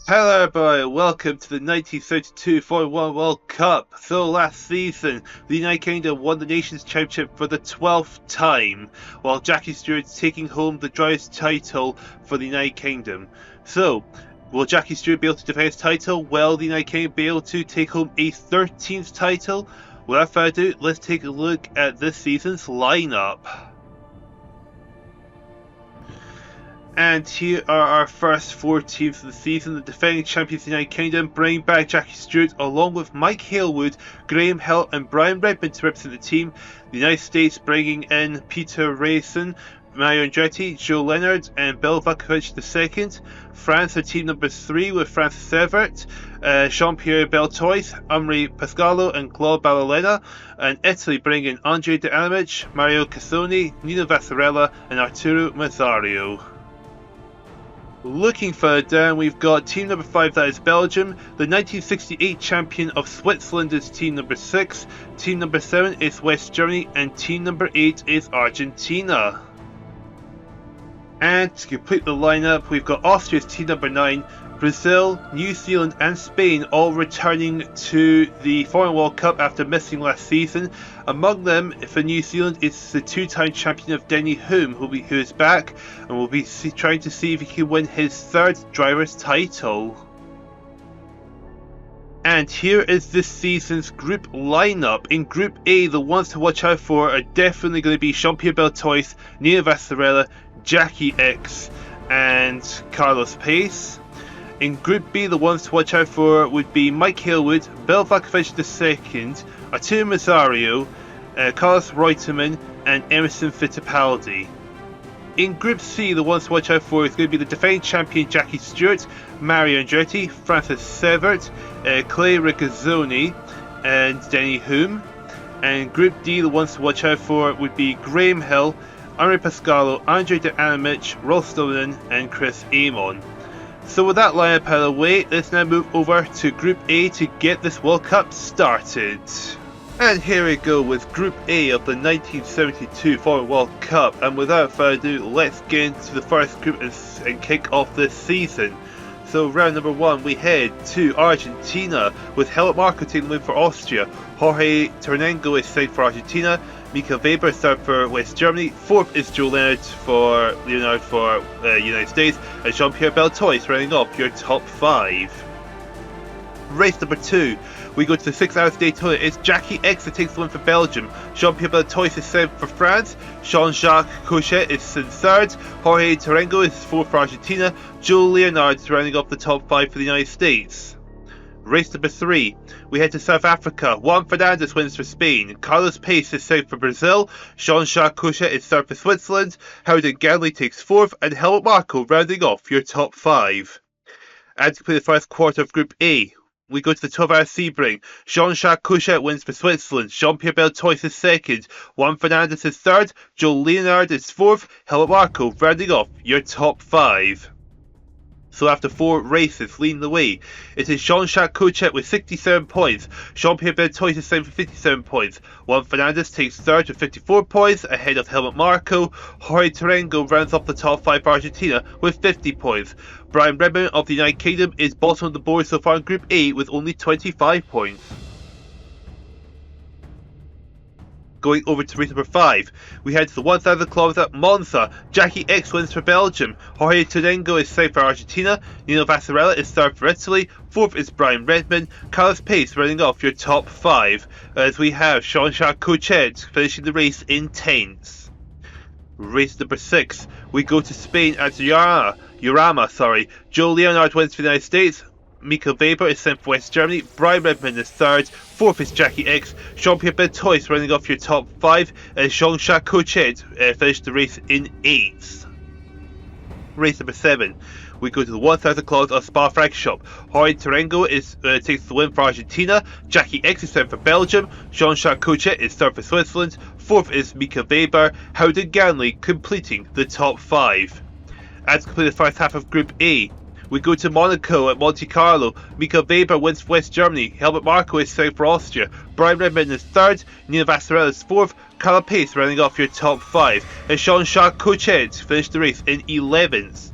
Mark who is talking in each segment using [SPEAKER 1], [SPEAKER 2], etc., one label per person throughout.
[SPEAKER 1] Hello everybody, welcome to the 1932 Formula 1 World Cup. So last season, the United Kingdom won the Nations Championship for the 12th time, while Jackie Stewart is taking home the driver's title for the United Kingdom. So, will Jackie Stewart be able to defend his title? Will the United Kingdom be able to take home a 13th title? Without further ado, let's take a look at this season's lineup. And here are our first four teams of the season. The defending champions of the United Kingdom bring back Jackie Stewart along with Mike Halewood, Graham Hill and Brian Redmond to represent the team. The United States bringing in Peter Racing, Mario Andretti, Joe Leonard and Bill Vukovic II. France are team number 3 with Francis Evert, Jean-Pierre Beltois, Amri Pascalo and Claude Ballalena. And Italy bring in Andre De Animic, Mario Cassoni, Nino Vassarella and Arturo Mazzario. Looking further down, we've got team number 5, that is Belgium. The 1968 champion of Switzerland is team number 6. Team number 7 is West Germany. And team number 8 is Argentina. And to complete the lineup, we've got Austria as team number 9. Brazil, New Zealand and Spain all returning to the Formula World Cup after missing last season. Among them, for New Zealand, is the two-time champion of Denny Hulme, who is back and will be trying to see if he can win his 3rd driver's title. And here is this season's group lineup. In Group A, the ones to watch out for are definitely going to be Jean-Pierre Beltois, Nino Vassarella, Jackie X and Carlos Pace. In Group B, the ones to watch out for would be Mike Halewood, Bill Vukovic II, Arturo Mazzario, Carlos Reutemann and Emerson Fittipaldi. In Group C, the ones to watch out for is going to be the defending champion Jackie Stewart, Mario Andretti, Francis Evert, Clay Regazzoni and Denny Hulme. And Group D, the ones to watch out for would be Graham Hill, Andre Pascalo, Andre De Animic, Ross Stoneman and Chris Amon. So with that lineup out of the way, let's now move over to Group A to get this World Cup started. And here we go with Group A of the 1972 Formula World Cup, and without further ado, let's get into the first group and kick off this season. So round number 1, we head to Argentina with Helmut Marko taking the win for Austria. Jorge Ternengo is second for Argentina. Mika Weber is third for West Germany. 4th is Joe Leonard for United States. And Jean-Pierre Beltois rounding off your top 5. Race number 2. We go to the 6 hours Daytona. It's Jackie X that takes the win for Belgium. Jean-Pierre Beltois is 7th for France. Jean-Jacques Cochet is in 3rd. Jorge Ternengo is 4th for Argentina. Joe Leonard is rounding off the top 5 for the United States. Race number 3. We head to South Africa. Juan Fernandez wins for Spain. Carlos Pace is 2nd for Brazil. Jean-Jacques Cochet is 3rd for Switzerland. Howden Ganley takes 4th. And Helmut Marko rounding off your top 5. And to play the first quarter of Group A, we go to the 12-hour Sebring. Jean-Jacques Cochet wins for Switzerland. Jean-Pierre Beltois is 2nd. Juan Fernandez is 3rd. Joe Leonard is 4th. Helmut Marko rounding off your top 5. So after 4 races leading the way, it is Jean-Jacques Cochet with 67 points. Jean-Pierre Beltois is 7th for 57 points. Juan Fernandez takes 3rd with 54 points, ahead of Helmut Marko. Jorge Ternengo rounds up the top 5 for Argentina with 50 points. Brian Redmond of the United Kingdom is bottom of the board so far in Group A with only 25 points. Going over to race number 5, we head to the 1,000 km at Monza. Jackie X wins for Belgium. Jorge Ternengo is 2nd for Argentina. Nino Vassarella is 3rd for Italy. 4th is Brian Redmond. Carlos Pace running off your top 5, as we have Jean-Jacques Cochet finishing the race in 10th. Race number 6, we go to Spain at Jarama. Joe Leonard wins for the United States. Mika Weber is 7th for West Germany. Brian Redmond is 3rd. 4th is Jackie X. Jean-Pierre Beltois running off your top 5. And Jean-Jacques Cochet finished the race in 8th. Race number 7. We go to the 1,000 km of Spa-Francorchamps. Jorge Ternengo takes the win for Argentina. Jackie X is 7th for Belgium. Jean-Jacques Cochet is 3rd for Switzerland. 4th is Mika Weber. Howden Ganley completing the top 5. And to complete the first half of Group A, we go to Monaco at Monte Carlo. Mika Weber wins for West Germany. Helmut Marko is 2nd for Austria. Brian Redmond is 3rd. Nino Vassarella is 4th. Carlos Pace rounding off your top 5. And Jean-Jacques Cochet finished the race in 11th.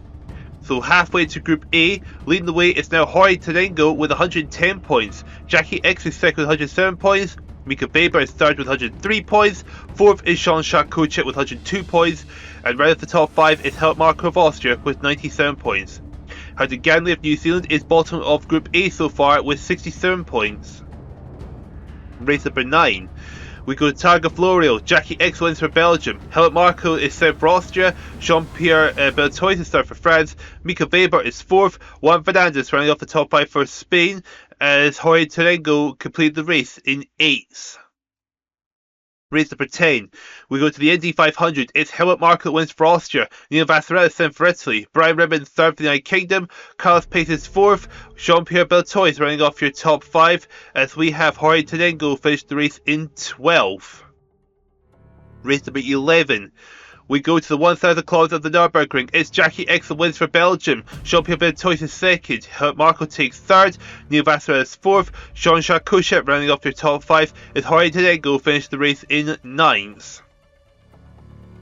[SPEAKER 1] So halfway to Group A, leading the way is now Hori Tenengo with 110 points. Jackie X is second with 107 points. Mika Weber is third with 103 points. Fourth is Jean-Jacques Kochet with 102 points. And right at the top 5 is Helmut Marko of Austria with 97 points. Howden Ganley of New Zealand is bottom of Group A so far with 67 points. Race number 9. We go to Targa Florio. Jackie X wins for Belgium. Helmut Marko is third for Austria. Jean-Pierre Beltois is third for France. Mika Weber is fourth. Juan Fernandez running off the top 5 for Spain, as Hori Tenengo completed the race in 8th. Race number 10. We go to the Indy 500. It's Helmut Marko that wins for Austria. Nino Vassarella is 7th for Italy. Brian Redman is 3rd for the United Kingdom. Carlos Pace is 4th. Jean-Pierre Beltois running off your top 5, as we have Hori Tenengo finish the race in 12th. Race number 11. We go to the 1,000 kilometers of the Nürburgring. It's Jackie X that wins for Belgium. Jean-Pierre Beltois is second. Helmut Marko takes third. Nino Vassarella is fourth. Jean-Jacques Kochet rounding off your top 5, as Hori Tenengo finished the race in 9th.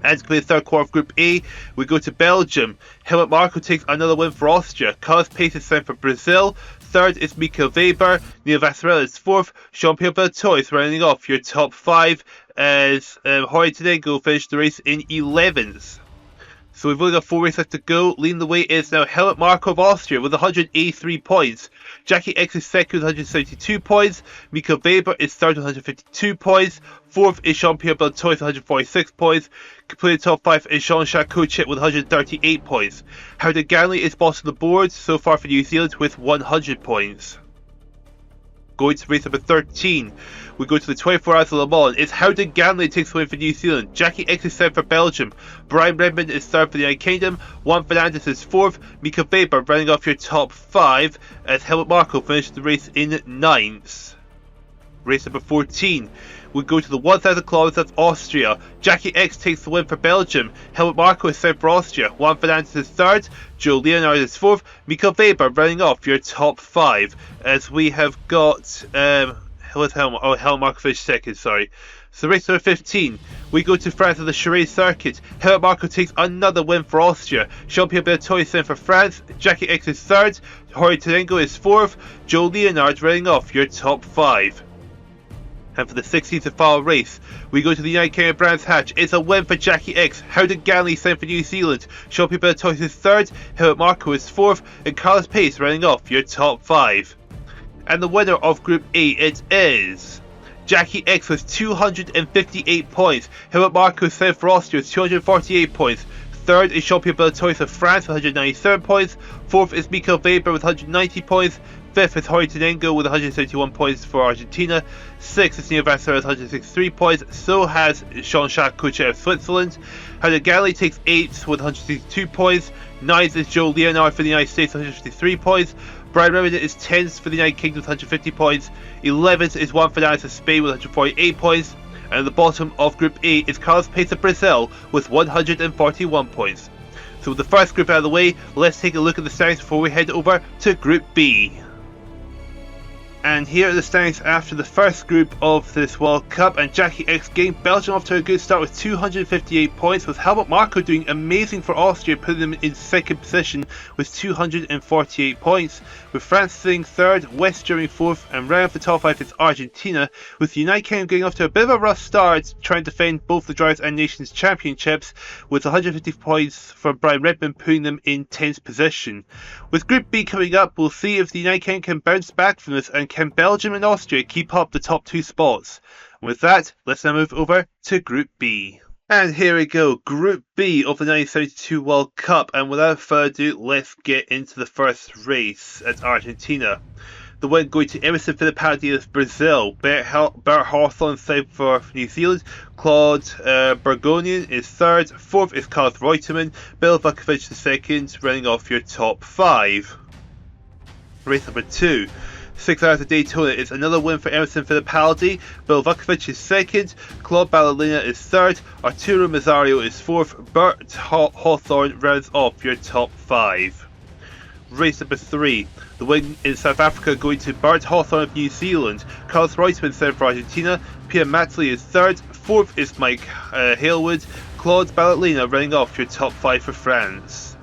[SPEAKER 1] And to play the third quarter of Group A, we go to Belgium. Helmut Marko takes another win for Austria. Carlos Pace is sent for Brazil. Third is Mika Weber. Nino Vassarella is fourth. Jean-Pierre Beltois rounding off your top 5, as Hori Tenengo finished the race in 11th. So we've only got 4 races left to go. Leading the way is now Helmut Marko of Austria with 183 points. Jackie X is second with 172 points. Mika Weber is third with 152 points. Fourth is Jean-Pierre Beltois with 146 points. Completed top 5 is Jean-Jacques Kochet with 138 points. Howden Ganley is boss of the board so far for New Zealand with 100 points. Going to race number 13. We go to the 24 Hours of Le Mans. It's Howden Ganley takes the win for New Zealand. Jackie X is third for Belgium. Brian Redman is third for the United Kingdom. Juan Fernandez is fourth. Mika Weber running off your top 5, as Helmut Marko finished the race in 9th. Race number 14. We go to the 1,000 kilometers of Austria. Jackie X takes the win for Belgium. Helmut Marko is third for Austria. Juan Fernandez is third. Joe Leonard is fourth. Mika Weber running off your top 5, as we have got Helmut Marko finished second, sorry. So race number 15, we go to France on the Charade circuit. Helmut Marko takes another win for Austria. Jean-Pierre Beltois is sent for France. Jackie X is third. Hori Tenengo is fourth. Joe Leonard running off your top 5. And for the 16th and final race, we go to the United Kingdom Brands Hatch. It's a win for Jackie X. Howden Ganley sent for New Zealand. Jean-Pierre Beltois is third. Helmut Marko is fourth. And Carlos Pace running off your top 5. And the winner of Group A, it is Jackie X with 258 points. Helmut Marko is second for Austria with 248 points. Third is Jean-Pierre Beltois of France with 197 points. Fourth is Mika Weber with 190 points. Fifth is Hori Tenengo with 171 points for Argentina. Sixth is Nino Vassarella with 163 points. So has Jean-Jacques Kochet of Switzerland. Howden Ganley takes 8th with 162 points. 9th is Joe Leonard for the United States with 153 points. Brian Redman is 10th for the United Kingdom with 150 points. 11th is Juan Fernandez of Spain with 148 points. And at the bottom of Group A is Carlos Pace of Brazil with 141 points. So with the first group out of the way, let's take a look at the standings before we head over to Group B. And here are the standings after the first group of this World Cup, and Jackie X getting Belgium off to a good start with 258 points, with Helmut Marko doing amazing for Austria, putting them in second position with 248 points, with France sitting third, West Germany fourth, and round off the top 5 is Argentina, with the United Kingdom getting off to a bit of a rough start, trying to defend both the Drivers' and Nations Championships, with 150 points from Brian Redman putting them in 10th position. With Group B coming up, we'll see if the United Kingdom can bounce back from this, and can Belgium and Austria keep up the top 2 spots. With that, let's now move over to Group B. And here we go, Group B of the 1972 World Cup, and without further ado, let's get into the first race at Argentina. The win going to Emerson Fittipaldi of Brazil. Bert Hawthorne second for New Zealand. Claude Burgonian is third. Fourth is Carlos Reutemann. Bill Vukovic is second, running off your top 5. Race number 2. 6 Hours of Daytona is another win for Emerson Fittipaldi. Bill Vukovic is second. Claude Ballerina is third. Arturo Mazzario is fourth. Bert Hawthorne rounds off your top 5. Race number 3. The win in South Africa going to Bert Hawthorne of New Zealand. Carlos Reutemann is third for Argentina. Pierre Matley is third. Fourth is Mike Halewood. Claude Ballerina running off your top 5 for France.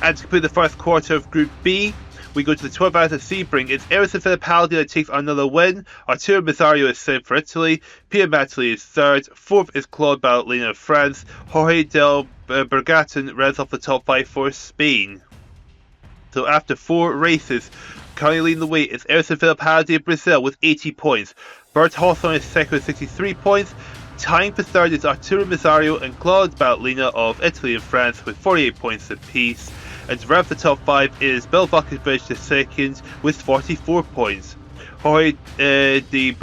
[SPEAKER 1] And to complete the first quarter of Group B, we go to the 12 hours of Sebring. It's Emerson Fittipaldi that takes another win. Arturo Mazzario is second for Italy. Pia Matteli is third. Fourth is Claude Ballerina of France. Jorge Del Bergatin rounds off the top 5 for Spain. So after 4 races, currently leading the way is Emerson Fittipaldi of Brazil with 80 points. Bert Hawthorne is second with 63 points. Tying for third is Arturo Mazzario and Claude Ballerina of Italy and France with 48 points apiece. And to wrap the top 5 is Bill Vukovic the second with 44 points. Jorge de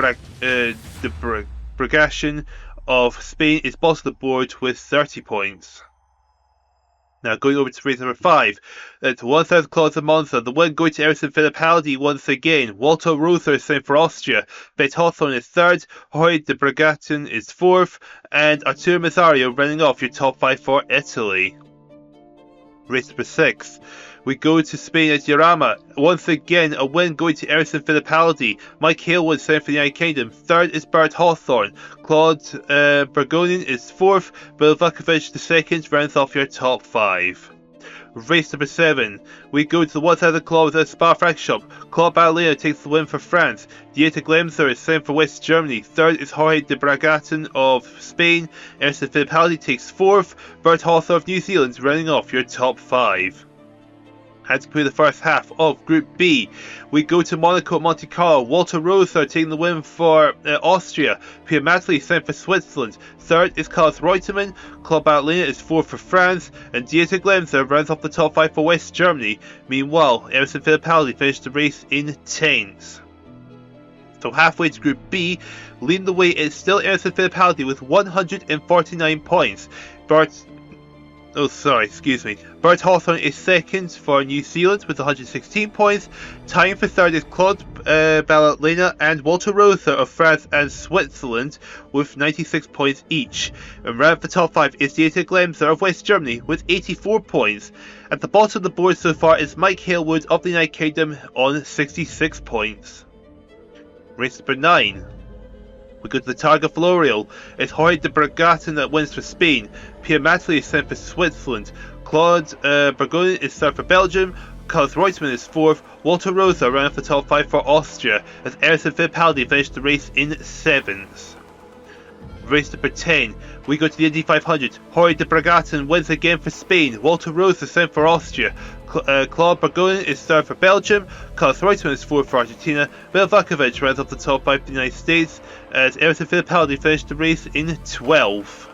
[SPEAKER 1] Bragashin of Spain is boss of the board with 30 points. Now going over to race number 5, to 1000 Claude of Monza, the win going to Emerson Fittipaldi once again. Walter Rother is second for Austria, Bet Hawthorne is third, Jorge de Bragashin is fourth, and Arturo Mazzario running off your top 5 for Italy. Race number 6, we go to Spain at Jarama. Once again, a win going to Emerson Fittipaldi. Mike Halewood second for the United Kingdom. Third is Bert Hawthorne. Claude Bergonin is fourth. Bill Vukovic the second rounds off your top 5. Race number 7, we go to the 1000 Claude at Spa-Francorchamps. Claude Ballerina takes the win for France. Dieter Glemser is second for West Germany. Third is Jorge de Bragashin of Spain. Emerson Fittipaldi takes fourth. Bert Hawthorne of New Zealand rounding off your top 5. And to play the first half of Group B, we go to Monaco at Monte Carlo. Walter Rother taking the win for Austria. Pia Matteli second for Switzerland. Third is Carlos Reutemann. Claude Ballerina is fourth for France. And Dieter Glemser rounds off the top 5 for West Germany. Meanwhile, Emerson Fittipaldi finished the race in 10th. So halfway to Group B, leading the way is still Emerson Fittipaldi with 149 points. Bert Hawthorne is second for New Zealand with 116 points. Tying for third is Claude Ballerina and Walter Rother of France and Switzerland with 96 points each. And round the top 5 is Dieter Glemser of West Germany with 84 points. At the bottom of the board so far is Mike Halewood of the United Kingdom on 66 points. Race number 9. We go to the Targa Floreal. It's Jorge de Bragashin that wins for Spain. Pia Matteli is sent for Switzerland. Claude Bergonin is third for Belgium. Carlos Reutemann is fourth. Walter Rother round off the top 5 for Austria, as Emerson Fittipaldi finished the race in 7th. Race number 10, we go to the Indy 500. Jorge de Bragashin wins again for Spain. Walter Rother sent for Austria. Claude Bergonin is third for Belgium. Carlos Reutemann is fourth for Argentina. Bill Vukovic rounds up the top 5 for the United States, as Emerson Fittipaldi finished the race in 12th.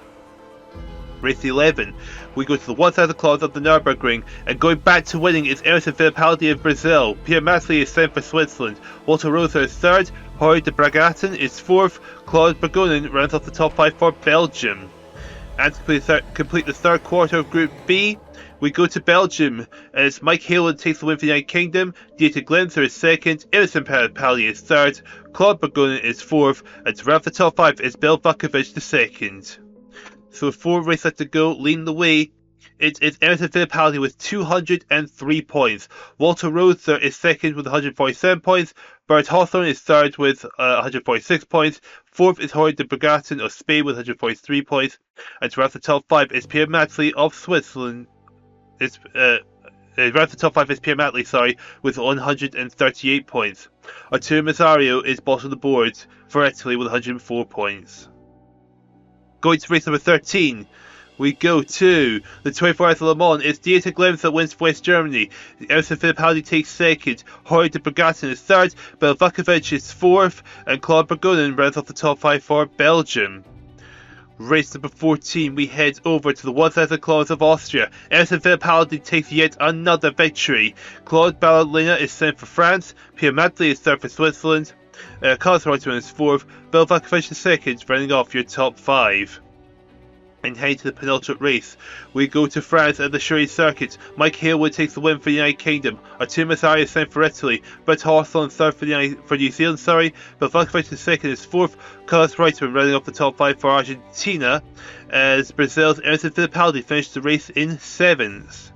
[SPEAKER 1] Race 11, we go to the 1000 Claude of the Nürburgring, and going back to winning is Emerson Fittipaldi of Brazil. Pia Matteli is sent for Switzerland. Walter Rother is third. Jorge de Bragashin is fourth. Claude Bergonin rounds off the top 5 for Belgium. And to complete the third quarter of Group B, we go to Belgium as Mike Halewood takes the win for the United Kingdom. Dieter Glemser is second. Emerson Fittipaldi is third. Claude Bergonin is fourth. And to round the top 5 is Bill Vukovic the second. So with 4 races left to go, leading the way, it is Emerson Fittipaldi with 203 points. Walter Rother is second with 147 points. Bert Hawthorne is third with 146 points. Fourth is Jorge de Bragashin of Spain with 143 points. And to wrap the top 5 is Pia Matteli of Switzerland. Wrap the top 5 is Pia Matteli, with 138 points. Arturo Mazzario is bottom of the board for Italy with 104 points. Going to race number 13, we go to the 24 Hours of Le Mans. It's Dieter Glemser that wins for West Germany. Emerson Fittipaldi takes second. Jorge de Bragashin is third. Bill Vukovic is fourth. And Claude Bergonin rounds off the top 5 for Belgium. Race number 14, we head over to the 1000 Claude of Austria. Emerson Fittipaldi takes yet another victory. Claude Ballerina is sent for France. Pia Matteli is third for Switzerland. Carlos Reutemann is fourth. Bill Vukovic is second, running off your top 5. And heading to the penultimate race, we go to France at the Chartres circuit. Mike Halewood takes the win for the United Kingdom. Arturo Mazzario is sent for Italy. Bert Hawthorne third for New Zealand. Bill Vukovic is second, is fourth. Carlos Reutemann running off the top 5 for Argentina, as Brazil's Emerson Fittipaldi finished the race in 7th.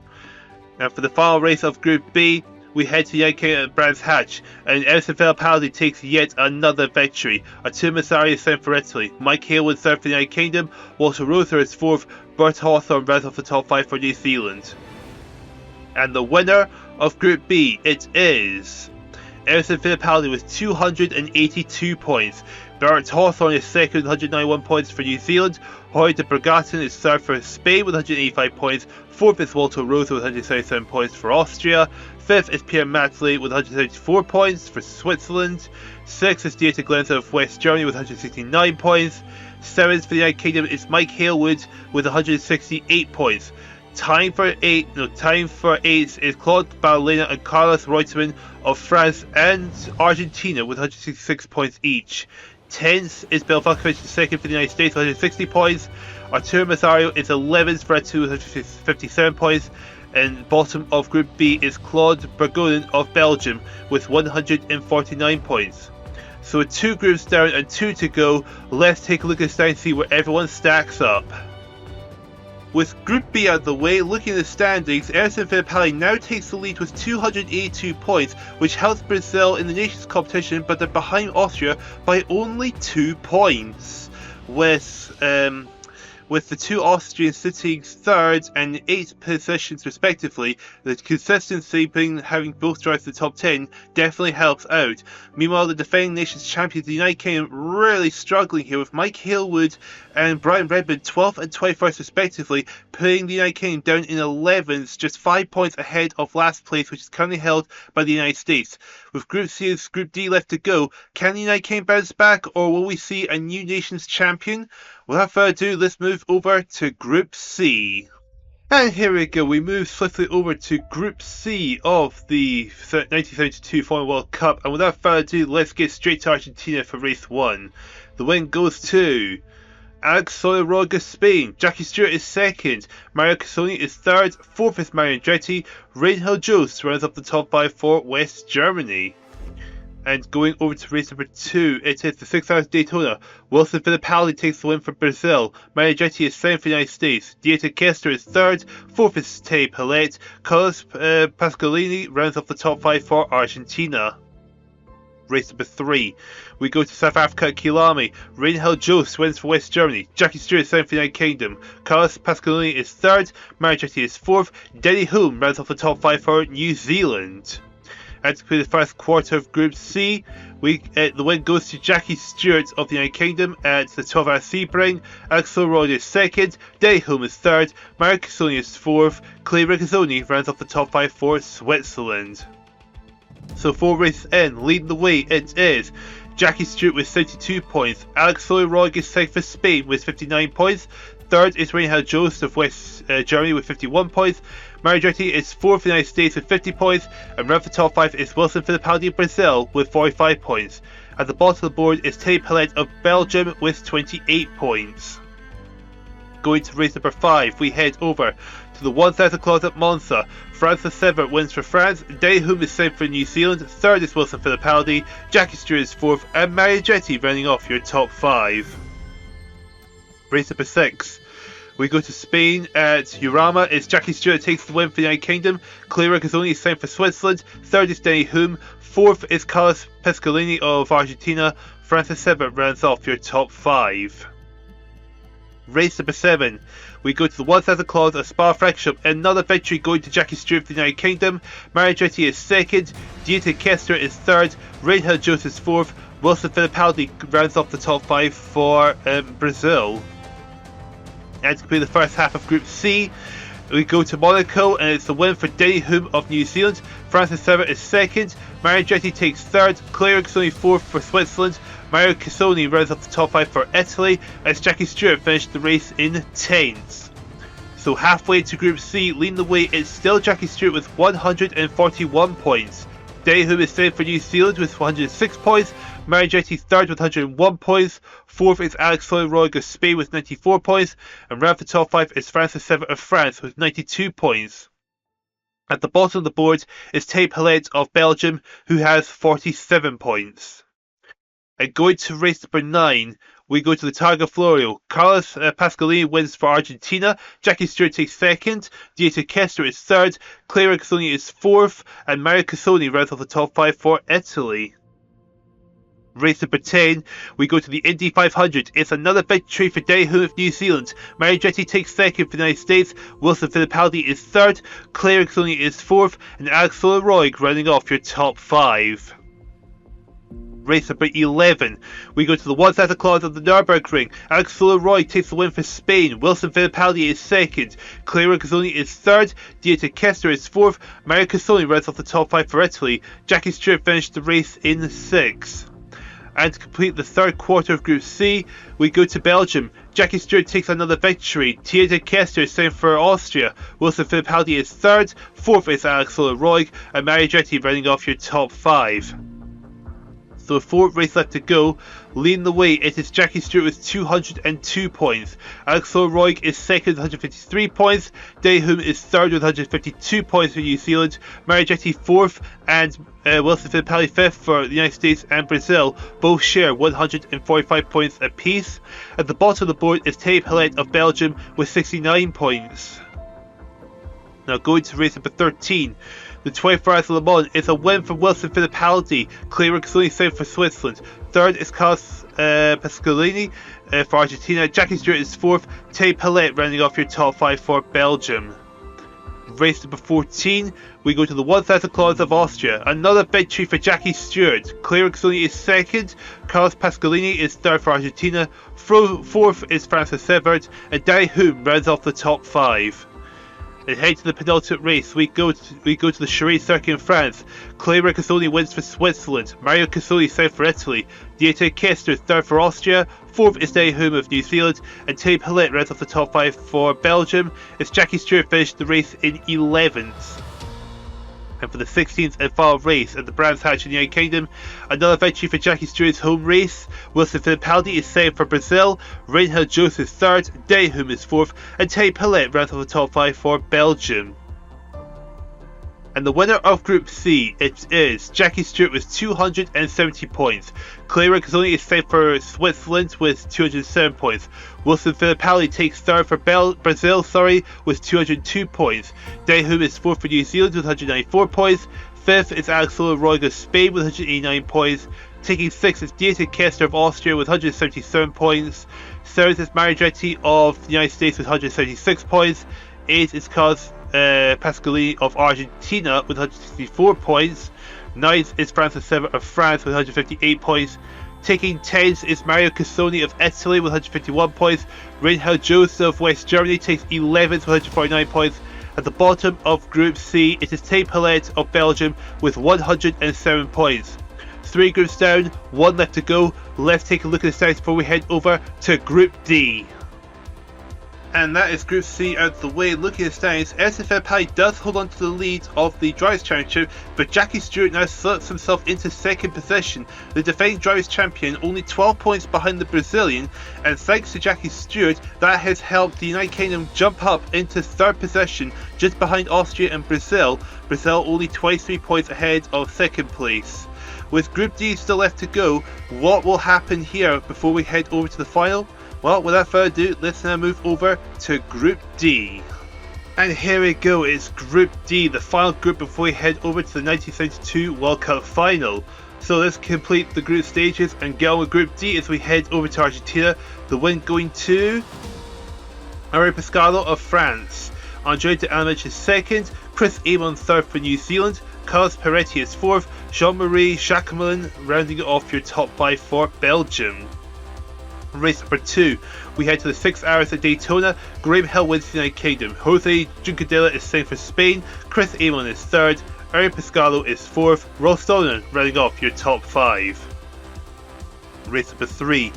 [SPEAKER 1] Now for the final race of Group B, we head to the United Kingdom at Brands Hatch, and Emerson Fittipaldi takes yet another victory. Arturo Mazzario is sent for Italy. Mike Halewood third for the United Kingdom. Walter Rother is fourth. Bert Hawthorne rounds off the top 5 for New Zealand. And the winner of Group B, it is Emerson Fittipaldi with 282 points. Bert Hawthorne is second with 191 points for New Zealand. Jorge de Bergatin is third for Spain with 185 points. Fourth is Walter Rosa with 177 points for Austria. Fifth is Pierre Matley with 174 points for Switzerland. Sixth is Dieter Glenzer of West Germany with 169 points. Seventh for the United Kingdom is Mike Hailwood with 168 points. Time for eighth is Claude Balena and Carlos Reutemann of France and Argentina with 166 points each. 10th is Bill Vukovic, second for the United States with 160 points. Arturo Mazario is 11th for Red 2 with 157 points. And bottom of Group B is Claude Bergonin of Belgium with 149 points. So with 2 groups down and 2 to go, let's take a look at this and see where everyone stacks up. With Group B out of the way, looking at the standings, Emerson Fittipaldi now takes the lead with 282 points, which helps Brazil in the nations competition, but they're behind Austria by only 2 points, with the 2 Austrians sitting 3rd and 8th positions respectively. The consistency being having both drive to the top 10 definitely helps out. Meanwhile, the defending nations champions, the United Kingdom, really struggling here with Mike Hailwood and Brian Redmond 12th and 21st respectively, putting the United Kingdom down in 11th, just 5 points ahead of last place, which is currently held by the United States. With Group C and Group D left to go, can the United Kingdom bounce back, or will we see a new nations champion? Without further ado, let's move over to Group C. And here we go, we move swiftly over to Group C of the 1972 Formula World Cup, and without further ado, let's get straight to Argentina for race 1. The win goes to Alex Soler, Spain. Jackie Stewart is second. Mario Cassoni is third. Fourth is Mario Andretti. Reinhold Jost rounds up the top 5 for West Germany. And going over to race number 2, it is the 6 hours Daytona. Wilson Fittipaldi takes the win for Brazil. Mario Andretti is 7th for the United States. Dieter Kester is 3rd. 4th is Teddy Pillette. Carlos Pasqualini rounds up the top 5 for Argentina. Race number 3, we go to South Africa at Kilami. Reinhold Jost wins for West Germany. Jackie Stewart is 7th for the United Kingdom. Carlos Pasqualini is 3rd. Mario Andretti is 4th. Denny Hulme rounds off the top 5 for New Zealand. And to play the first quarter of Group C, the win goes to Jackie Stewart of the United Kingdom at the 12-hour Sebring. Axel Royd is 2nd, Denny Hulme is 3rd, Mario Cassoni is 4th, Clay Regazzoni rounds off the top 5 for Switzerland. So 4 races in, leading the way it is Jackie Stewart with 72 points, Alex Royd is 2nd for Spain with 59 points, 3rd is Reinhold Jost of West Germany with 51 points, Mario Andretti is 4th in the United States with 50 points, and round the top 5 is Wilson Fittipaldi of Brazil with 45 points. At the bottom of the board is Teddy Pillette of Belgium with 28 points. Going to race number 5, we head over to the 1000 clause at Monza. Francis Sever wins for France, Denny Hulme is 7th for New Zealand, 3rd is Wilson Fittipaldi, Jackie Stewart is 4th, and Mario Andretti rounding off your top 5. Race number 6. We go to Spain at Urama. It's Jackie Stewart takes the win for the United Kingdom. Clay Regazzoni is 7th for Switzerland. 3rd is Denny Hulme. 4th is Carlos Pasqualini of Argentina. Francis Sever rounds off your top 5. Race number 7. We go to the 1000 clause of Spa-Francorchamps. Another victory going to Jackie Stewart for the United Kingdom. Mario Andretti is 2nd. Dieter Kester is 3rd. Reinhold Jost is 4th. Wilson Fittipaldi rounds off the top 5 for Brazil. And to play the first half of Group C, we go to Monaco, and it's the win for Denny Hulme of New Zealand. Francis Sever is 2nd, Mario Andretti takes 3rd, Clay Regazzoni 4th for Switzerland, Mario Cassoni rounds up the top 5 for Italy, as Jackie Stewart finished the race in 10th. So halfway to Group C, leading the way is still Jackie Stewart with 141 points. Denny Hulme is 7th for New Zealand with 106 points, Mario Andretti 3rd with 101 points, 4th is Alex Roy of Spain with 94 points, and round the top 5 is Francis Sever of France with 92 points. At the bottom of the board is Teddy Pillette of Belgium, who has 47 points. And going to race number 9, we go to the Targa Florio. Carlos Pasqualini wins for Argentina, Jackie Stewart takes 2nd, Dieter Kester is 3rd, Clay Regazzoni is 4th, and Mario Cassoni rounds off the top 5 for Italy. Race number 10, we go to the Indy 500. It's another victory for Daehoon of New Zealand. Marigetti takes second for the United States. Wilson Fittipaldi is third. Claire Exoni is fourth. And Axel Roig rounding off your top 5. Race number 11, we go to the 1,000 clause of the Nürburgring. Axel Roy takes the win for Spain. Wilson Fittipaldi is second. Claire Gazzoni is third. Dieter Kester is fourth. Mario Cassoni runs off the top 5 for Italy. Jackie Stewart finished the race in 6th. And to complete the third quarter of Group C, we go to Belgium. Jackie Stewart takes another victory. Dieter Kester is second for Austria. Wilson Fittipaldi is third. Fourth is Axel Roig. And Marigetti running off your top 5. So with 4 races left to go, leading the way it is Jackie Stewart with 202 points. Axel Roig is second with 153 points. Daehoon is third with 152 points for New Zealand. Marigetti fourth, and Wilson Fittipaldi fifth for the United States and Brazil. Both share 145 points apiece. At the bottom of the board is Thierry Pillet of Belgium with 69 points. Now going to race number 13. The 24 Hours of Le Mans is a win for Wilson Fittipaldi. Claire Gazzoni second for Switzerland. Third is Carlos Pasqualini for Argentina. Jackie Stewart is fourth. Thierry Pillet rounding off your top 5 for Belgium. Race number 14, we go to the 1,000 clause of Austria. Another victory for Jackie Stewart. Claire Gazzoni is second. Carlos Pasqualini is third for Argentina. Fourth is Francis Severt. And Daehoon rounds off the top 5. And head to the penultimate race, we go to the Charade Circuit in France. Claire Gazzoni wins for Switzerland. Mario Cassoni second for Italy. Dieter Kester third for Austria. Fourth is Daehoon of New Zealand. And Thierry Pillet rounds off the top 5 for Belgium. As Jackie Stewart finished the race in 11th. And for the 16th and final race at the Brands Hatch in the United Kingdom, another victory for Jackie Stewart's home race. Wilson Fittipaldi is second for Brazil. Reinhard Joos is third. Daehoon is fourth. And Thierry Pillet rounds off the top 5 for Belgium. And the winner of Group C, it is Jackie Stewart with 270 points. Claire Gazzoni is second for Switzerland with 207 points. Wilson Fittipaldi takes third for Brazil with 202 points. Daehoon is fourth for New Zealand with 194 points. Fifth is Axel Roig of Spain with 189 points. Taking sixth is Dieter Kester of Austria with 177 points. Third is Marigetti of the United States with 176 points. Eighth is Carlos Pasqualini of Argentina with 164 points. Ninth is Francis Severt of France with 158 points. Taking 10th is Mario Cassoni of Italy with 151 points. Reinhard Joos of West Germany takes 11th with 149 points. At the bottom of Group C, it is Thierry Pillet of Belgium with 107 points. 3 groups down, 1 left to go. Let's take a look at the stats before we head over to Group D. And that is Group C out of the way. Looking at the standings, Fittipaldi does hold on to the lead of the Drivers' Championship, but Jackie Stewart now slips himself into second position. The defending Drivers' Champion only 12 points behind the Brazilian, and thanks to Jackie Stewart, that has helped the United Kingdom jump up into third position, just behind Austria and Brazil. Brazil only 23 points ahead of second place. With Group D still left to go, what will happen here before we head over to the final? Well, without further ado, let's now move over to Group D. And here we go, it's Group D, the final group before we head over to the 1972 World Cup final. So let's complete the group stages and get on with Group D as we head over to Argentina. The win going to Henri Pescado of France. Andre de Alamich is second. Chris Amon third for New Zealand. Carlos Peretti is fourth. Jean-Marie Jacquemin rounding off your top 5 for Belgium. Race number 2, we head to the 6 hours at Daytona. Graham Hill wins the United Kingdom. Jose Juncadella is second for Spain. Chris Amon is third. Henri Pescado is fourth. Ross Stoner rounding off your top 5. Race number 3,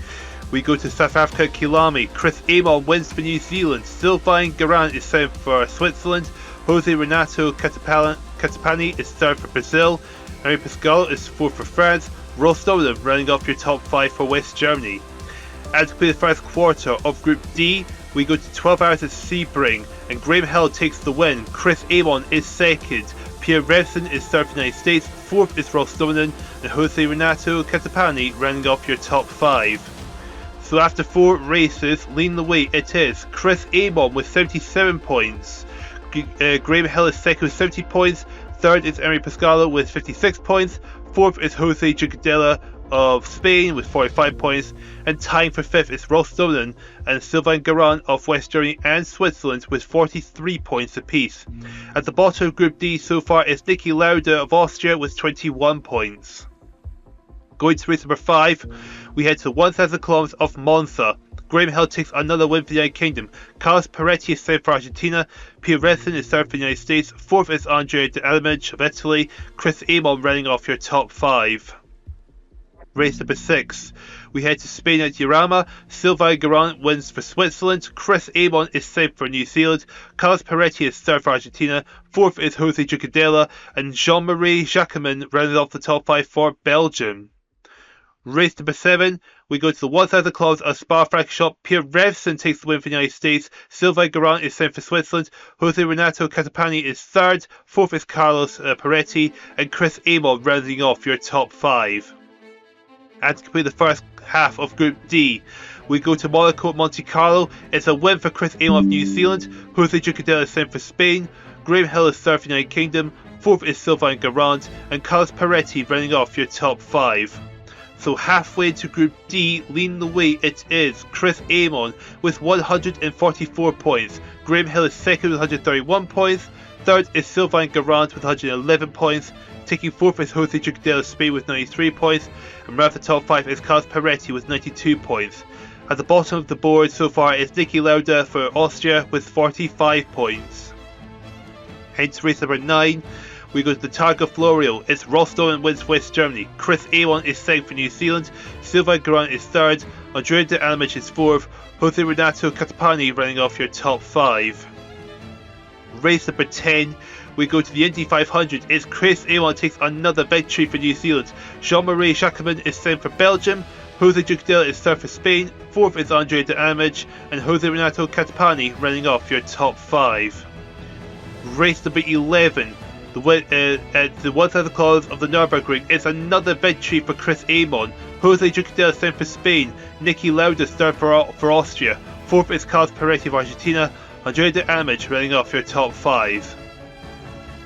[SPEAKER 1] we go to South Africa at Kilami. Chris Amon wins for New Zealand. Sylvain Garan is second for Switzerland. Jose Renato Catapani is third for Brazil. Henri Pescado is fourth for France. Ross Stoner rounding off your top 5 for West Germany. As we play the first quarter of Group D, we go to 12 hours at Sebring, and Graham Hill takes the win. Chris Amon is second. Pierre Revson is third for the United States. Fourth is Ross Stonen, and Jose Renato Catapani rounding off your top 5. So after 4 races, leading the way it is Chris Amon with 77 points. Graham Hill is second with 70 points. Third is Henri Pescado with 56 points. Fourth is Jose Juncadella of Spain with 45 points, and tying for 5th is Rostov and Sylvain Garand of West Germany and Switzerland with 43 points apiece. At the bottom of Group D so far is Niki Lauda of Austria with 21 points. Going to race number 5, we head to 1,000 kilometers of Monza. Graham Hill takes another win for the United Kingdom. Carlos Peretti is third for Argentina. Pierre Resson is third for the United States. Fourth is Andrea De Alemage of Italy. Chris Amon running off your top 5. Race number 6, we head to Spain at Jarama. Sylvain Garand wins for Switzerland. Chris Amon is second for New Zealand. Carlos Peretti is third for Argentina. Fourth is Jose Jucadella. And Jean-Marie Jacquemin rounding off the top 5 for Belgium. Race number 7, we go to the 1,000 kilometers of Spa-Francorchamps. Pierre Revson takes the win for the United States. Sylvain Garand is second for Switzerland. Jose Renato Catapani is third. Fourth is Carlos Peretti. And Chris Amon rounding off your top 5. And to complete the first half of Group D, we go to Monaco at Monte Carlo. It's a win for Chris Amon of New Zealand. Jose Jucadella is second for Spain. Graham Hill is third for the United Kingdom. Fourth is Sylvain Garand. And Carlos Peretti rounding off your top 5. So halfway to Group D, leading the way it is Chris Amon with 144 points. Graham Hill is second with 131 points. Third is Sylvain Garand with 111 points. Taking fourth is Jose Jucadella of Spain with 93 points. And round the top 5 is Carlos Peretti with 92 points. At the bottom of the board so far is Niki Lauda for Austria with 45 points. Head to race number 9. We go to the Targa Florio. It's Rostov and wins West Germany. Chris Amon is second for New Zealand. Sylvain Garand is third. Andrea De Alemage is fourth. Jose Renato Catapani running off your top 5. Race number 10. We go to the Indy 500. It's Chris Amon takes another victory for New Zealand. Jean-Marie Jacquemin is second for Belgium. Jose Jucadella is third for Spain. Fourth is Andrea De Alemage. And Jose Renato Catapani running off your top 5. Race number 11. At the 1,000 kilometers of the Nürburgring, it's another victory for Chris Amon. Jose Jucadella second for Spain. Niki Lauda third for Austria. Fourth is Carlos Peretti of Argentina. Andrea De Alemage running off your top 5.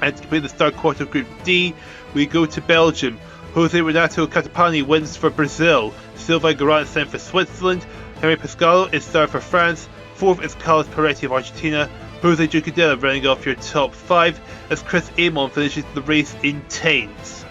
[SPEAKER 1] And to complete the third quarter of Group D, we go to Belgium. Jose Renato Catapani wins for Brazil. Sylvain Garand is second for Switzerland. Henri Pescalo is third for France. Fourth is Carlos Peretti of Argentina. Jose Jucadella running off your top 5 as Chris Amon finishes the race in 10th.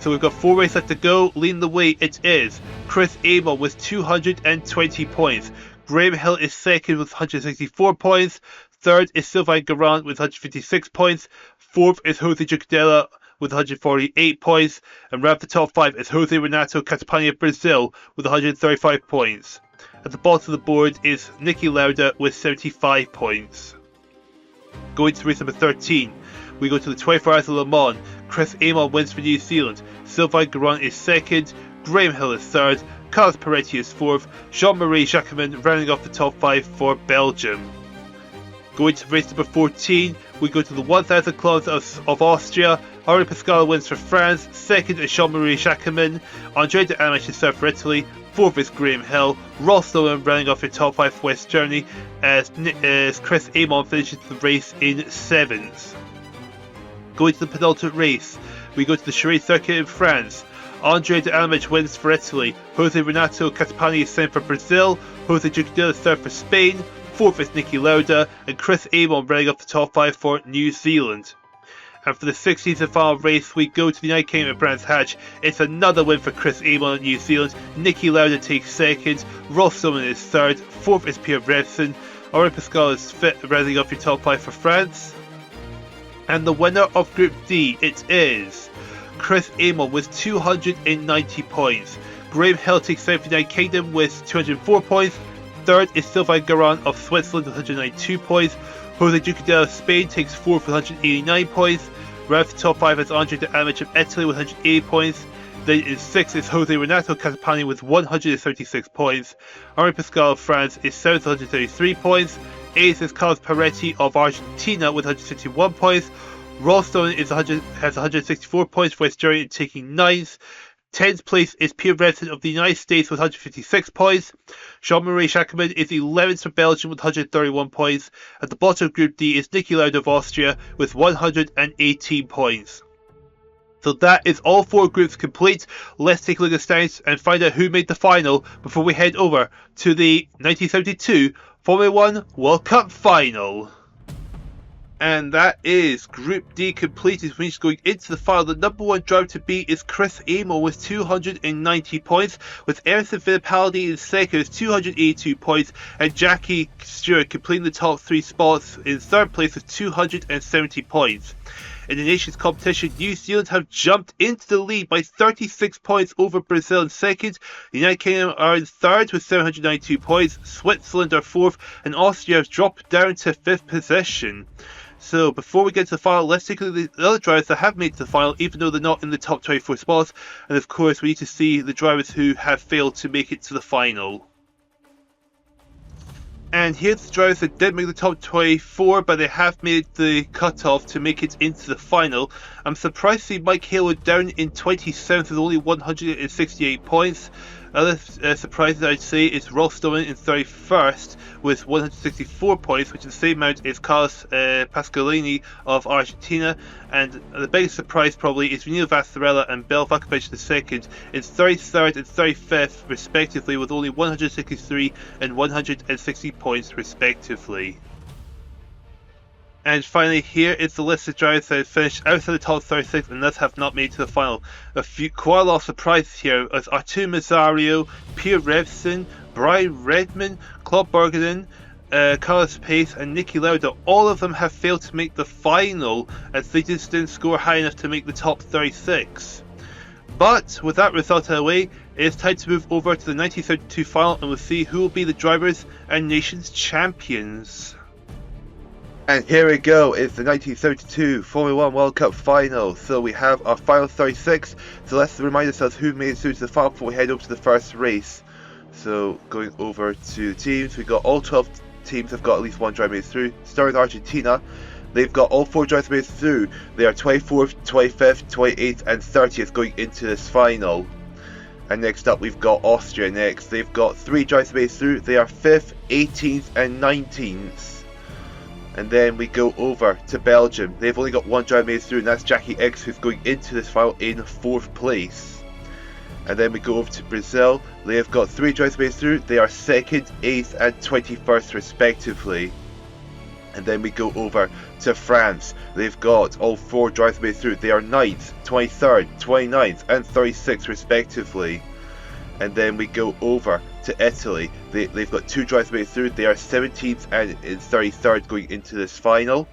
[SPEAKER 1] So we've got 4 races left to go. Leading the way it is Chris Amon with 220 points. Graham Hill is second with 164 points. Third is Sylvain Garand with 156 points. Fourth is Jose Jucadella with 148 points. And round the top 5 is Jose Renato Catapani of Brazil with 135 points. At the bottom of the board is Niki Lauda with 75 points. Going to race number 13, we go to the 24 Hours of Le Mans. Chris Amon wins for New Zealand. Sylvain Garand is second. Graham Hill is third. Carlos Peretti is fourth. Jean-Marie Jacquemin rounding off the top 5 for Belgium. Going to race number 14, we go to the 1,000 kilometers of Austria. Henri Pescalo wins for France. Second is Jean-Marie Jacquemin. Andrea De Alemage is third for Italy. Fourth is Graham Hill. Rostov rounding off your top 5 for West Germany as Chris Amon finishes the race in 7th. Going to the penultimate race, we go to the Chartres circuit in France. Andrea De Alemage wins for Italy. Jose Renato Catapani is second for Brazil. Jose Jucadella is third for Spain. Fourth is Niki Lauda. And Chris Amon rounding off the top 5 for New Zealand. And for the 16th and final race, we go to the United Kingdom at Brands Hatch. It's another win for Chris Amon of New Zealand. Niki Lauda takes second. Ross Sullivan is third. Fourth is Pierre Revson. Henri Pescalo is fifth, rounding off your top 5 for France. And the winner of Group D, it is Chris Amon with 290 points. Graham Hill takes second for the United Kingdom with 204 points. Third is Sylvain Garand of Switzerland with 192 points. Jose Jucadella of Spain takes fourth with 189 points. Round the top 5 is Andrea De Alemage of Italy with 180 points. Then in 6th is Jose Renato Catapani with 136 points. Henri Pescalo of France is 7th with 133 points. 8th is Carlos Peretti of Argentina with 161 points. Ralston has 164 points for West Germany, taking 9th. 10th place is Pierre Revson of the United States with 156 points. Jean-Marie Jacquemin is 11th for Belgium with 131 points. At the bottom of Group D is Niki Lauda of Austria with 118 points. So that is all 4 groups complete. Let's take a look at the standings and find out who made the final before we head over to the 1972 Formula 1 World Cup final. And that is Group D completed, which means going into the final. The number 1 driver to beat is Chris Amon with 290 points, with Emerson Fittipaldi in second with 282 points, and Jackie Stewart completing the top 3 spots in third place with 270 points. In the nations competition, New Zealand have jumped into the lead by 36 points over Brazil in second. The United Kingdom are in third with 792 points. Switzerland are fourth, and Austria has dropped down to 5th position. So before we get to the final, let's take a look at the other drivers that have made it to the final, even though they're not in the top 24 spots. And of course, we need to see the drivers who have failed to make it to the final. And here's the drivers that did make the top 24, but they have made the cutoff to make it into the final. I'm surprised to see Mike Halo down in 27th with only 168 points. Other surprises I'd say is Ross Stillman in 31st with 164 points, which is the same amount as Carlos Pasqualini of Argentina. And the biggest surprise probably is Renio Vasarela and Bel Vakovic II in 33rd and 35th respectively with only 163 and 160 points respectively. And finally, here is the list of drivers that have finished outside the top 36 and thus have not made it to the final. Quite a lot of surprises here as Artur Mazzario, Pierre Revson, Brian Redman, Claude Bergeden, Carlos Pace and Niki Lauda. All of them have failed to make the final as they just didn't score high enough to make the top 36. But with that result out of the way, it is time to move over to the 1932 final and we'll see who will be the drivers and nations champions.
[SPEAKER 2] And here we go, it's the 1972 Formula 1 World Cup final. So we have our final 36, so let's remind ourselves who made it through to the final before we head over to the first race. So going over to the teams, we got all 12 teams have got at least one driver made it through. Starting with Argentina, they've got all 4 drivers made it through. They are 24th, 25th, 28th and 30th going into this final. And next up we've got Austria next. They've got 3 drivers made it through. They are 5th, 18th and 19th. And then we go over to Belgium. They've only got 1 driver made it through, and that's Jackie X, who's going into this final in 4th place. And then we go over to Brazil. They have got 3 drivers made it through. They are 2nd, 8th and 21st respectively. And then we go over to France. They've got all 4 drivers made it through. They are 9th, 23rd, 29th and 36th respectively. And then we go over to Italy. They've got 2 drivers made it through. They are 17th and 33rd going into this final.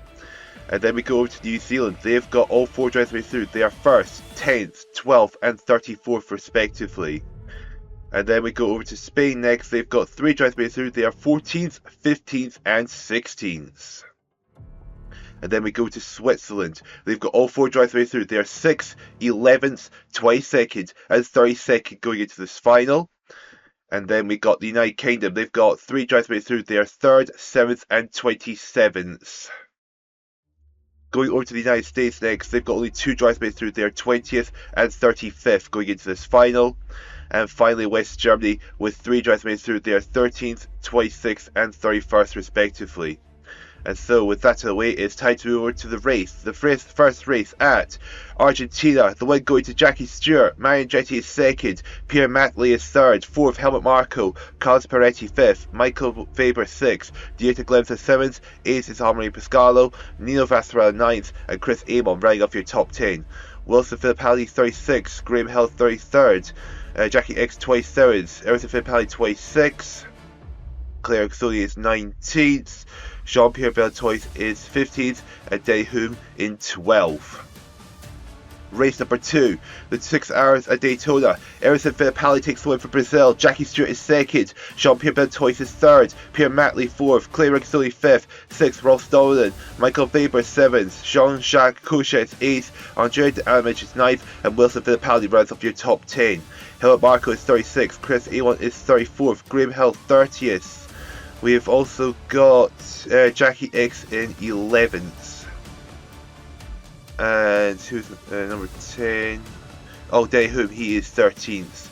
[SPEAKER 2] And then we go over to New Zealand. They've got all 4 drivers made it through. They are 1st, 10th, 12th and 34th respectively. And then we go over to Spain next. They've got 3 drivers made it through. They are 14th, 15th and 16th. And then we go to Switzerland. They've got all 4 drivers made it through. They are 6th, 11th, 22nd and 32nd going into this final. And then we got the United Kingdom. They've got 3 drivers made it through. They are 3rd, 7th and 27th. Going over to the United States next. They've got only 2 drivers made it through. They are 20th and 35th going into this final. And finally West Germany with 3 drivers made it through. They are 13th, 26th and 31st respectively. And so with that out of the way, it's time to move over to the race. The first race at Argentina. The win going to Jackie Stewart. Marion Andretti is 2nd. Pierre Matley is 3rd. 4th, Helmut Marko. Carlos Peretti 5th. Michael Faber 6th. Dieter Glemser 7th. 8th is Amaury Pascalo. Nino Vasarela 9th. And Chris Amon running off your top 10. Wilson Fittipaldi 36th. Graham Hill 33rd. Jackie X 27th. Emerson Fittipaldi 26th. Claire Xoli is 19th. Jean-Pierre Beltois is 15th and Dehum in 12th. Race number 2, the 6 hours at Daytona. Emerson Fittipaldi takes the win for Brazil. Jackie Stewart is 2nd. Jean-Pierre Beltois is 3rd. Pierre Matley 4th. Clay Rigsoli 5th. 6th, Rolf Stolen. Michael Faber 7th. Jean-Jacques Couchet is 8th. Andrea de Aramich is 9th. And Wilson Fittipaldi runs off your top 10. Helmut Marko is 36th. Chris Amon is 34th. Graham Hill 30th. We have also got Jackie X in 11th. And who's number 10? Oh, Dehum, he is 13th.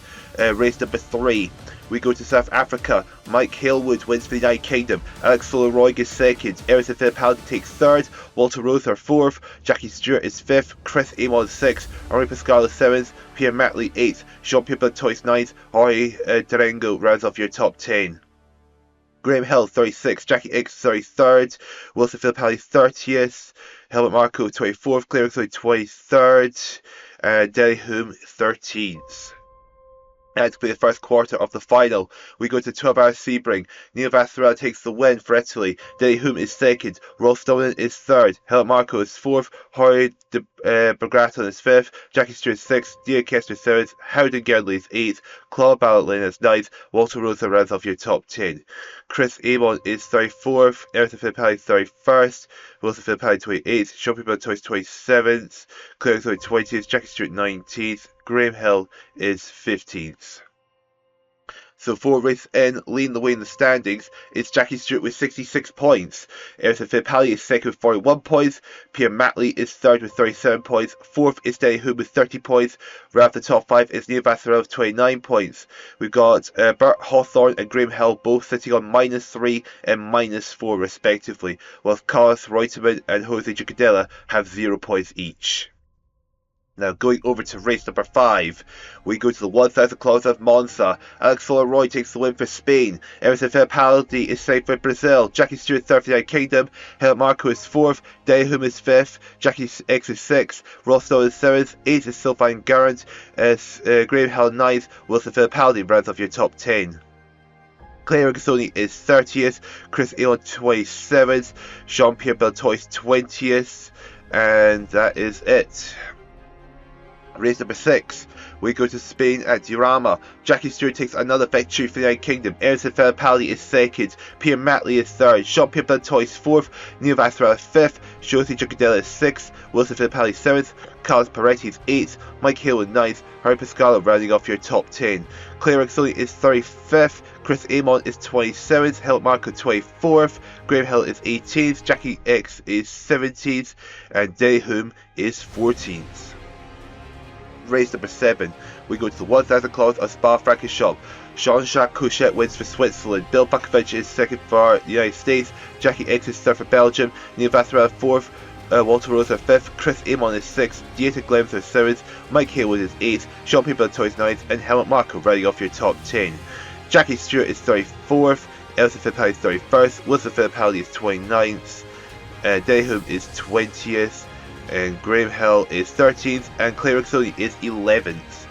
[SPEAKER 2] Race number 3. We go to South Africa. Mike Halewood wins for the United Kingdom. Alex Solaroy is second. Emerson Fittipaldi takes third. Walter Rother fourth. Jackie Stewart is fifth. Chris Amon sixth. Henri Pascal is seventh. Pierre Matley eighth. Jean-Pierre Beltois ninth. Jorge Durango rounds off your top 10. Graham Hill 36th. Jackie X 33rd. Wilson Fittipaldi 30th. Helmut Marko 24th. Claire 23rd. Derry Hume 13th. And to play the first quarter of the final, we go to 12-hour Sebring. Neil Vassarella takes the win for Italy. Derry Hume is second. Rolf Stoneman is third. Helmut Marko is fourth. Jorge Bergraton is fifth. Jackie Stewart is sixth. Dia Kester is seventh. Howden Gerdley is eighth. Claude Ballotlin is ninth. Walter Rosa rounds off your top 10. Chris Amon is 34th. Emerson Fittipaldi 31st. Wilson Fittipaldi 28th. Jean-Pierre Beltois 27th. Claire 20th. Jackie Stewart 19th. Graham Hill is 15th. So 4 races in, leading the way in the standings, it's Jackie Stewart with 66 points. Emerson Fittipaldi is second with 41 points. Pierre Matley is third with 37 points. Fourth is Derry Hume with 30 points. Right after the top 5 is Neil Vassarella with 29 points. We've got Bert Hawthorne and Graham Hill both sitting on -3 and -4 respectively, whilst Carlos Reutemann and Jose Jucadella have 0 points each. Now, going over to race number 5, we go to the 1,000 kilometers of Monza. Alex Solaroy takes the win for Spain. Emerson Fittipaldi is safe for Brazil. Jackie Stewart 3rd for the United Kingdom. Helmut Marko is 4th. Derry Hume is 5th. Jackie X is 6th. Rolf Stoneman is 7th. 8th is Sylvain Garant. Graham Hill 9th. Wilson Fittipaldi rounds off your top 10. Claire Gasoni is 30th. Chris Amon 27th. Jean-Pierre Beltois 20th. And that is it. Race number 6, we go to Spain at Diorama. Jackie Stewart takes another victory for the United Kingdom. Emerson Fittipaldi is second. Pierre Matley is third. Jean-Pierre Beltois is fourth. Neil Vassarella is fifth. Jose Jucadella is sixth. Wilson Fittipaldi is seventh. Carlos Peretti is eighth. Mike Hale is ninth. Harry Pascal rounding off your top 10. Claire Axoni is 35th. Chris Amon is 27th. Helmut Marko 24th. Graham Hill is 18th. Jackie X is 17th. And Derry Hume is 14th. Race number 7, we go to the 1,000 kilometers of Spa-Francorchamps. Jean-Jacques Couchet wins for Switzerland. Bill Bakovic is second for the United States. Jackie X is third for Belgium. Neil Vassarella fourth. Walter Rosa fifth. Chris Amon is sixth. Dieter Glemser is seventh. Mike Haywood is eighth. Jean-Pierre Beltois is ninth. And Helmut Marko rounding off your top 10. Jackie Stewart is 34th. Emerson Fittipaldi is 31st. Wilson Fittipaldi is 29th. Derry Hume is 20th. And Graham Hill is 13th, and Claire Axoni is 11th.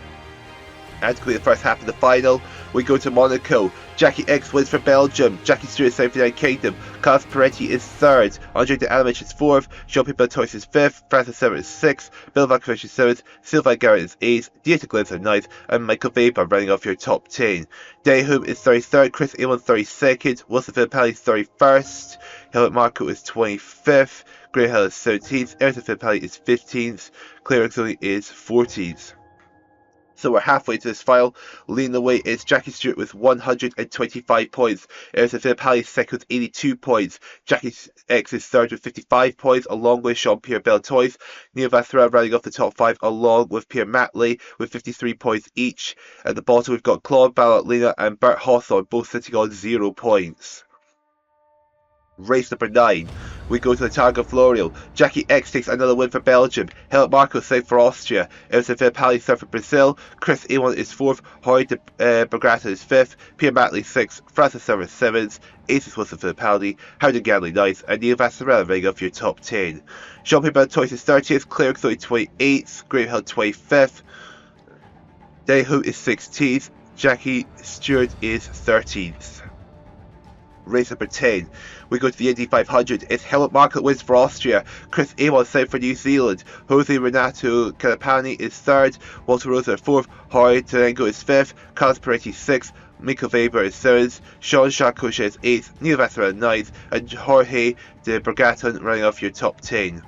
[SPEAKER 2] And to complete the first half of the final, we go to Monaco. Jackie X wins for Belgium. Jackie Stewart is second for the United Kingdom. Carlos Peretti is third. Andre de Alamich is fourth. Jean-Pierre Beltois is fifth. Francis Sever is sixth. Bill Vakovic is seventh. Sylvain Garrett is eighth. Dieter Glemser ninth. And Michael Weber running off your top 10. Derry Hume is 33rd. Chris Amon 32nd. Wilson Fittipaldi is 31st. Helmut Marko is 25th. Graham Hill is 17th. Emerson Fittipaldi is 15th. Claire Axoni is 14th. So we're halfway to this final. Leading the way is Jackie Stewart with 125 points. Emerson Fittipaldi is second with 82 points. Jackie X is third with 55 points, along with Jean-Pierre Beltois. Neil Vassarella rounding off the top 5, along with Pierre Matley with 53 points each. At the bottom, we've got Claude Ballotlina and Bert Hawthorne, both sitting on 0 points. Race number 9, we go to the Targa Florio. Jackie X takes another win for Belgium. Helmut Marko second for Austria. Emerson Fittipaldi third for Brazil. Chris Amon is fourth. Jorge Bergraton is fifth. Pierre Matley sixth. Francis Sever is seventh. Eighth is Wilson Fittipaldi. Howden Gerdley ninth. And Neil Vassarella running off your top 10. Jean-Pierre Beltois is 30th. Claire Axoni 28th. Graham Hill 25th. Derry Hume is 16th. Jackie Stewart is 13th. Race number 10, we go to the Indy 500. It's Helmut Marko wins for Austria. Chris Amon second for New Zealand. Jose Renato Calapani is third. Walter Rosa fourth. Jorge Durango is fifth. Carlos Peretti sixth. Michael Weber is seventh. Jean-Jacques Couchet is eighth. Neil Vassarella ninth. And Jorge de Bergraton running off your top 10.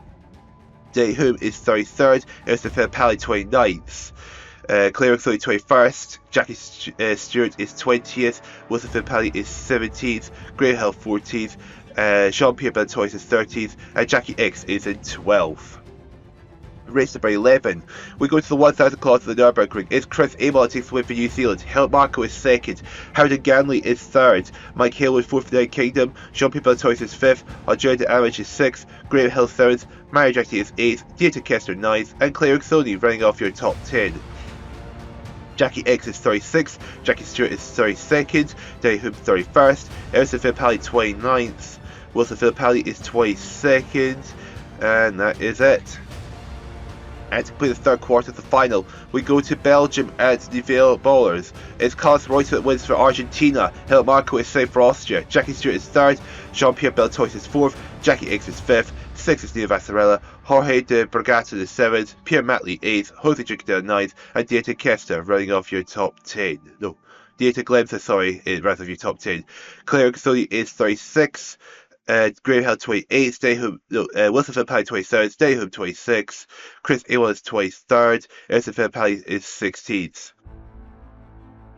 [SPEAKER 2] Derry Hume is 33rd. Emerson Fittipaldi 29th. Claire Axoni 21st, Jackie Stewart is 20th, Wilson Fittipaldi is 17th, Graham Hill 14th, Jean-Pierre Beltois is 13th, and Jackie X is in 12th. Race number 11. We go to the 1,000 class of the Nürburgring. It's Chris Amon takes the win for New Zealand. Helmut Marko is second. Howden Ganley is third. Mike Hale is fourth for the United Kingdom. Jean-Pierre Beltois is fifth. Andrea de Amage is sixth. Graham Hill seventh. Mario Jackie is eighth. Dieter Kessler ninth. And Claire Sony running off your top 10. Jackie X is 36th, Jackie Stewart is 32nd, Danny Hoop 31st, Elsa Fittipaldi 29th, Wilson Fittipaldi is 22nd, and that is it. And to play the third quarter of the final, we go to Belgium at the Vale Bowlers. It's Carlos Reuter that wins for Argentina, Helmut Marko is second for Austria, Jackie Stewart is third, Jean-Pierre Beltois is fourth, Jackie X is fifth, sixth is Nina Vassarella, Jorge de Bergato is seventh, Pierre Matley eighth, Jose Junqueira ninth, and Dieter Kester running off your top 10. No, Dieter Glemser, sorry, runs off your top 10. Claire Casoli is 36th. Graham Hill 28th, Wilson Fittipaldi 23rd, Danny Hoop 26th, Chris Amon is 23rd, Elsa Fittipaldi is 16th.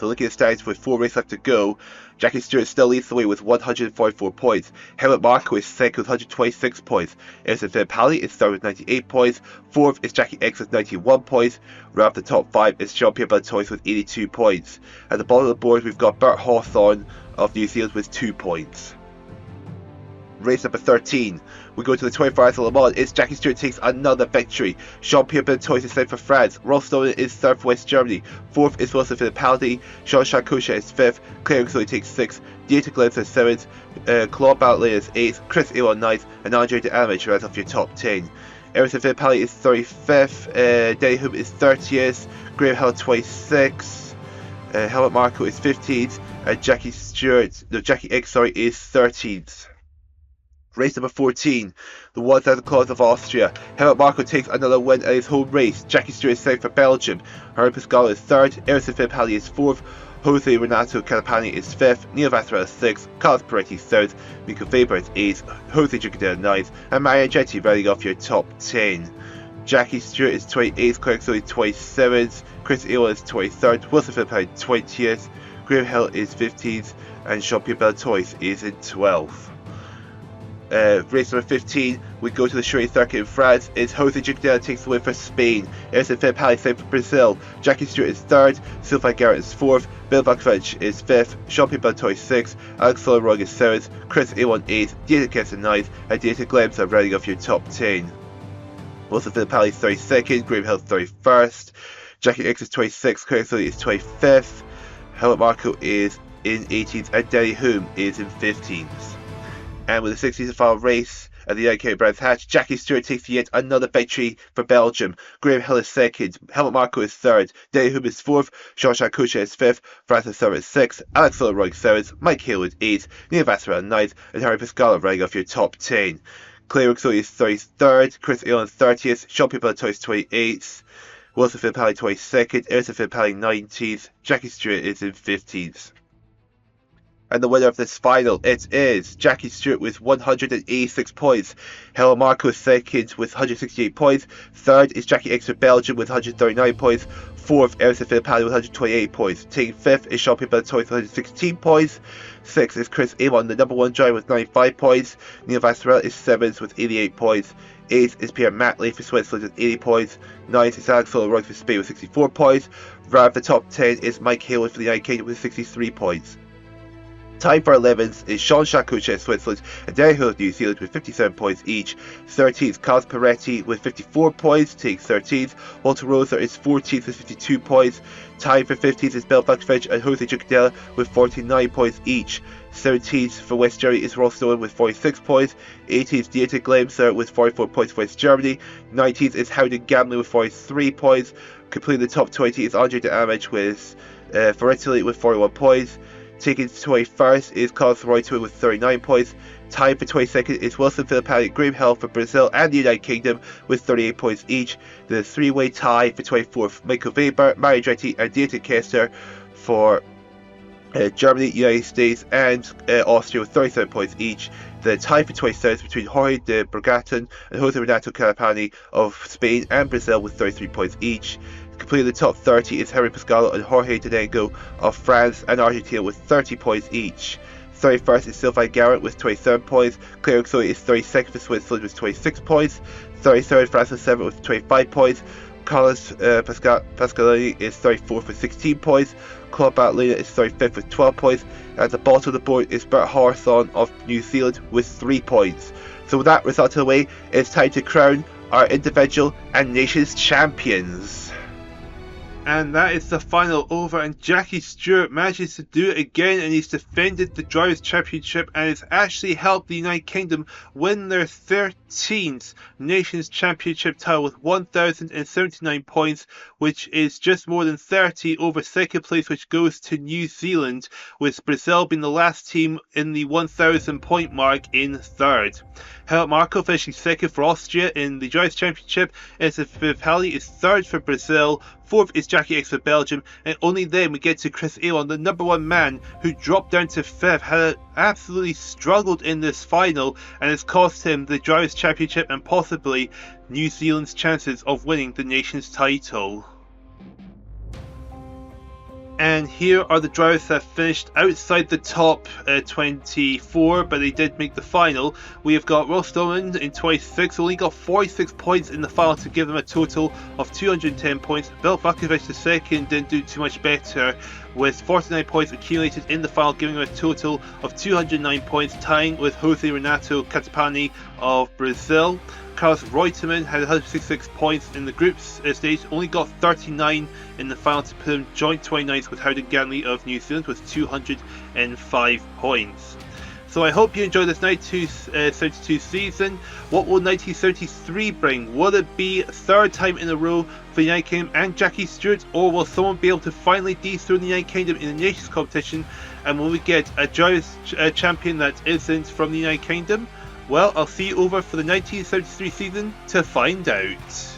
[SPEAKER 2] So looking at the stats with 4 races left to go, Jackie Stewart still leads the way with 144 points. Helmut Marko is second with 126 points. Elsa Fittipaldi is third with 98 points. Fourth is Jackie X with 91 points. Right off the top 5 is Jean-Pierre Beltois with 82 points. At the bottom of the board we've got Bert Hawthorne of New Zealand with 2 points. Race number 13. We go to the 24 Hours of Le Mans. It's Jackie Stewart takes another victory. Jean-Pierre Beltois is second for France. Rolf Stonen is third for West Germany. Fourth is Wilson Fittipaldi. Jean-Charles Couchet is fifth. Claire Casoli takes sixth. Dieter Glemser is seventh. Claude Bartlett is eighth. Chris Amon ninth. And Andre de Amage runs off your top 10. Elsa Fittipaldi is 35th. Danny Hoop is 30th. Graham Hill 26th. Helmut Marko is 15th. And Jackie X is 13th. Race number 14, the 1,000 class of Austria. Helmut Marko takes another win at his home race. Jackie Stewart is second for Belgium. Harry Pascal is third. Elsa Fittipaldi is fourth. Jose Renato Calapani is fifth. Neil Vassarella is sixth. Carlos Peretti is third. Miko Weber is eighth. Jose Junqueira ninth. And Mario Andretti running off your top 10. Jackie Stewart is 28th. Claire Casoli 27th. Chris Amon is 23rd. Wilson Fittipaldi 20th. Graham Hill is 15th. And Jean-Pierre Beltois is in 12th. Race number 15, we go to the Charity Circuit in France. It's Jose Junqueira takes the win for Spain. Elsa Fittipaldi second for Brazil. Jackie Stewart is third. Sylvain Garrett is fourth. Bill Vakovic is fifth. Jean-Pierre Beltois is sixth. Alex Solorog is seventh. Chris Amon eighth. Dieter Kessler ninth. And Dieter Glemser running off your top 10. Wilson Fittipaldi is 32nd. Graham Hill 31st. Jackie X is 26th. Claire Casoli is 25th. Helmut Marko is in 18th. And Danny Hoom is in 15th. And with the 16th and final race at the UK Brands Hatch, Jackie Stewart takes yet another victory for Belgium. Graham Hill is second, Helmut Marko is third, Danny Hoom is fourth, Jean-Charles Couchet is fifth, Francis Serra is sixth, Alex Soloroy is seventh, Mike Hale is eighth, Neil Vassarella ninth, and Harry Pascal running off your top 10. Claire Casoli is 33rd, Chris Amon 30th, Jean-Pierre Beltois is 28th, Wilson Fittipaldi 22nd, Elsa Fittipaldi 19th, Jackie Stewart is in 15th. And the winner of this final, it is Jackie Stewart with 186 points. Helmut Marko is second with 168 points. Third is Jackie X for Belgium with 139 points. Fourth, Elsa Fittipaldi with 128 points. Taking fifth is Jean-Pierre Beltois with 116 points. Sixth is Chris Amon, the number 1 driver with 95 points. Neil Vassarella is seventh with 88 points. Eighth is Pierre Matley for Switzerland with 80 points. Ninth is Alex Soloroy for Spain with 64 points. Right at the top 10 is Mike Hale for the United Kingdom with 63 points. Time for 11th is Jean-Charles Couchet of Switzerland and Danny Hoop of New Zealand with 57 points each. 13th, Carlos Peretti with 54 points, takes 13th. Walter Rosa is 14th with 52 points. Time for 15th is Bill Vakovic and Jose Junqueira with 49 points each. 17th for West Germany is Rolf Stonen with 46 points. 18th, Dieter Glemser with 44 points for West Germany. 19th is Howden Ganley with 43 points. Completing the top 20 is Andre de Amage for Italy with 41 points. Taking 21st is Carlos Reuter with 39 points. Tied for 22nd is Wilson Fittipaldi, Graham Hill for Brazil and the United Kingdom with 38 points each. The three-way tie for 24th, Michael Weber, Mario Andretti and Dieter Kester for Germany, United States and Austria with 37 points each. The tie for 23rd is between Jorge de Bergaton and Jose Renato Calapani of Spain and Brazil with 33 points each. Completing the top 30 is Henry Pascal and Jorge Tenengo of France and Argentina with 30 points each. 31st is Sylvain Garrett with 27 points. Claire Casoli is 32nd for Switzerland with 26 points. 33rd, Francis VII with 25 points. Carlos Pasqualini is 34th with 16 points. Claude Batlina is 35th with 12 points. At the bottom of the board is Bert Hawthorne of New Zealand with 3 points. So with that result of the way, it's time to crown our individual and nations champions.
[SPEAKER 1] And that is the final over, and Jackie Stewart manages to do it again, and he's defended the Drivers' Championship and has actually helped the United Kingdom win their 13th Nations Championship title with 1,079 points, which is just more than 30 over second place, which goes to New Zealand, with Brazil being the last team in the 1,000 point mark in third. Helmut Marko finishing second for Austria in the Drivers' Championship, and Vivaldi is third for Brazil. Fourth is Jackie X for Belgium, and only then we get to Chris Alon, the number one man, who dropped down to fifth, had absolutely struggled in this final, and has cost him the Drivers' Championship and possibly New Zealand's chances of winning the nation's title. And here are the drivers that finished outside the top 24, but they did make the final. We have got Ross Stoneman in 26, only got 46 points in the final to give them a total of 210 points. Bill Bukovic the second didn't do too much better, with 49 points accumulated in the final, giving him a total of 209 points, tying with Jose Renato Catapani of Brazil. Carlos Reutemann had 166 points in the group stage, only got 39 in the final to put him joint 29th with Howden Ganley of New Zealand with 205 points. So I hope you enjoyed this 1972 season. What will 1973 bring? Will it be a third time in a row for the United Kingdom and Jackie Stewart, or will someone be able to finally dethrone the United Kingdom in the Nations competition, and will we get a Drivers' champion that isn't from the United Kingdom? Well, I'll see you over for the 1973 season to find out.